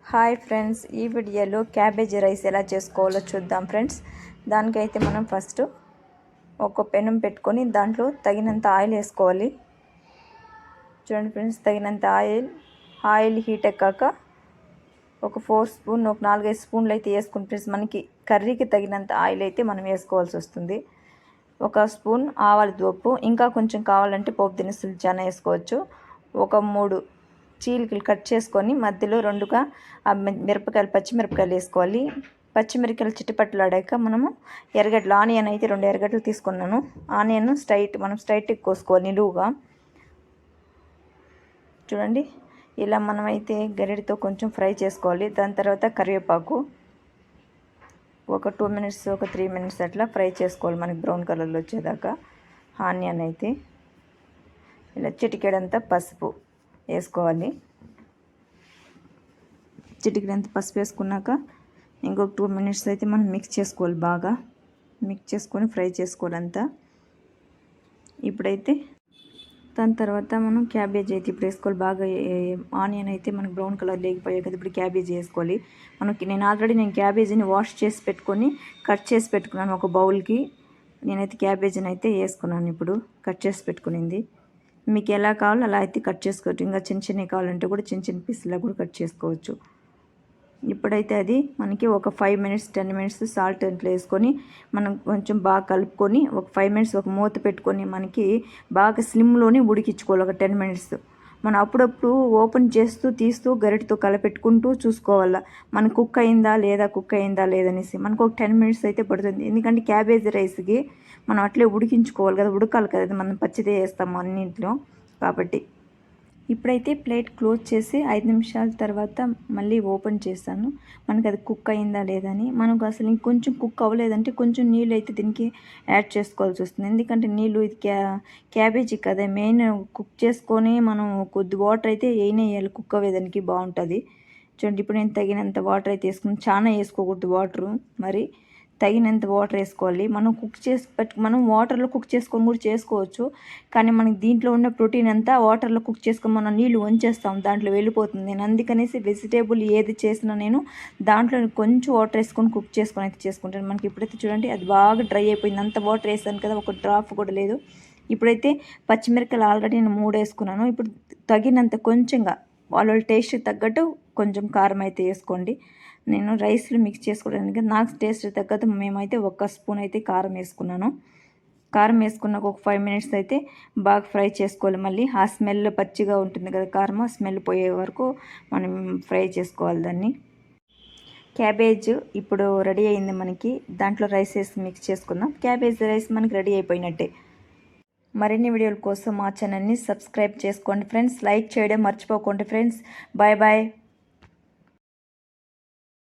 Hi friends, ఈ వీడియోలో cabbage rice ఎలా చేసుకోవాలో చూద్దాం ఫ్రెండ్స్. దానికైతే మనం ఫస్ట్ ఒక పెనం పెట్టుకొని దాంట్లో తగినంత ఆయిల్ వేసుకోవాలి. చూడండి ఫ్రెండ్స్, తగినంత ఆయిల్ హీట్ ఎక్కాక ఒక 4 స్పూన్, ఒక 4-5 స్పూన్లు అయితే వేసుకుని ఫ్రెండ్స్, మనకి కర్రీకి తగినంత ఆయిల్ అయితే మనం వేసుకోవాల్సి వస్తుంది. ఒక స్పూన్ ఆవాల దోపు, ఇంకా కొంచెం కావాలంటే పోపు దినుసులు చాలా వేసుకోవచ్చు. ఒక 3 చీలికలు కట్ చేసుకొని మధ్యలో 2గా పచ్చిమిరపకాయలు వేసుకోవాలి. పచ్చిమిరపకాయలు చిట్టుపట్లాడాక మనము ఎర్రగడ్డలు, ఆనియన్ అయితే 2 ఎర్రగడ్డలు తీసుకున్నాను. ఆనియన్ మనం స్ట్రైట్గా కోసుకోవాలి నిలువుగా. చూడండి, ఇలా మనమైతే గరిటతో కొంచెం ఫ్రై చేసుకోవాలి. దాని తర్వాత కరివేపాకు ఒక 2 మినిట్స్, ఒక 3 మినిట్స్ అట్లా ఫ్రై చేసుకోవాలి, మనకి బ్రౌన్ కలర్లో వచ్చేదాకా. ఆనియన్ అయితే ఇలా చిటికెడంతా పసుపు వేసుకోవాలి. చిటికెడంతా పసుపు వేసుకున్నాక ఇంకొక 2 మినిట్స్ అయితే మనం మిక్స్ చేసుకోవాలి. బాగా మిక్స్ చేసుకొని ఫ్రై చేసుకోవాలంతా. ఇప్పుడైతే దాని తర్వాత మనం క్యాబేజీ అయితే ఇప్పుడు వేసుకోవాలి. బాగా ఆనియన్ అయితే మనకు బ్రౌన్ కలర్ లేకపోయాయి కదా, ఇప్పుడు క్యాబేజీ వేసుకోవాలి. నేను ఆల్రెడీ క్యాబేజీని వాష్ చేసి పెట్టుకొని కట్ చేసి పెట్టుకున్నాను ఒక బౌల్కి. నేనైతే క్యాబేజీని అయితే వేసుకున్నాను ఇప్పుడు కట్ చేసి పెట్టుకునింది. మీకు ఎలా కావాలో అలా అయితే కట్ చేసుకోవచ్చు. ఇంకా చిన్నవి కావాలంటే కూడా చిన్న పీసులా కూడా కట్ చేసుకోవచ్చు. ఇప్పుడైతే అది మనకి ఒక 5 మినిట్స్ 10 మినిట్స్ సాల్ట్ ఇంట్లో వేసుకొని మనం కొంచెం బాగా కలుపుకొని ఒక 5 మినిట్స్ ఒక మూత పెట్టుకొని మనకి బాగా స్లిమ్లోనే ఉడికించుకోవాలి ఒక 10 మినిట్స్. మనం అప్పుడప్పుడు ఓపెన్ చేస్తూ తీస్తూ గరిటతో కలపెట్టుకుంటూ చూసుకోవాలా మనకు కుక్ అయిందా లేదనేసి. మనకు ఒక 10 మినిట్స్ అయితే పడుతుంది. ఎందుకంటే క్యాబేజీ రైస్కి మనం అట్లే ఉడికించుకోవాలి కదా, ఉడకాలి కదా, మనం పచ్చిదే వేస్తాము అన్నింటిలో కాబట్టి. ఇప్పుడైతే ప్లేట్ క్లోజ్ చేసి 5 నిమిషాల తర్వాత మళ్ళీ ఓపెన్ చేస్తాను, మనకి అది కుక్ అయిందా లేదని. మనకు అసలు ఇంకొంచెం కుక్ అవ్వలేదంటే కొంచెం నీళ్ళు అయితే దీనికి యాడ్ చేసుకోవాల్సి వస్తుంది. ఎందుకంటే నీళ్ళు ఇది క్యాబేజీ కదా, మెయిన్ కుక్ చేసుకొని మనం కొద్ది వాటర్ అయితే వేయాలి కుక్ అవ్వేదానికి బాగుంటుంది. చూడండి, ఇప్పుడు నేను తగినంత వాటర్ అయితే వేసుకుని, చాలా వేసుకోకూడదు వాటరు, మరి తగినంత వాటర్ వేసుకోవాలి. మనం వాటర్లో కుక్ చేసుకొని కూడా చేసుకోవచ్చు, కానీ మనకి దీంట్లో ఉన్న ప్రోటీన్ అంతా వాటర్లో కుక్ చేసుకొని మనం నీళ్ళు వంచేస్తాం, దాంట్లో వెళ్ళిపోతుంది. నేను అందుకనేసి వెజిటేబుల్ ఏది చేసినా నేను దాంట్లో కొంచెం వాటర్ వేసుకొని కుక్ చేసుకొని అయితే చేసుకుంటాను. మనకి ఇప్పుడైతే చూడండి అది బాగా డ్రై అయిపోయింది. అంత వాటర్ వేసాను కదా, ఒక డ్రాప్ కూడా లేదు. ఇప్పుడైతే పచ్చిమిరపకాయలు ఆల్రెడీ నేను 3 వేసుకున్నాను. ఇప్పుడు తగినంత కొంచెంగా వాళ్ళ టేస్ట్ తగ్గట్టు కొంచెం కారం అయితే వేసుకోండి. నేను రైస్లో మిక్స్ చేసుకోవడానికి నాకు టేస్ట్ తగ్గట్టు మేమైతే 1 స్పూన్ అయితే కారం వేసుకున్నాను. కారం వేసుకున్నాక ఒక 5 మినిట్స్ అయితే బాగా ఫ్రై చేసుకోవాలి. మళ్ళీ ఆ స్మెల్ పచ్చిగా ఉంటుంది కదా కారం, స్మెల్ పోయే వరకు మనం ఫ్రై చేసుకోవాలి దాన్ని. క్యాబేజ్ ఇప్పుడు రెడీ అయింది మనకి. దాంట్లో రైస్ వేసి మిక్స్ చేసుకుందాం. క్యాబేజ్ రైస్ మనకి రెడీ అయిపోయినట్టే. మరిన్ని వీడియోల కోసం మా ఛానల్ని సబ్స్క్రైబ్ చేసుకోండి ఫ్రెండ్స్. లైక్ చేయడం మర్చిపోకండి ఫ్రెండ్స్. Bye bye.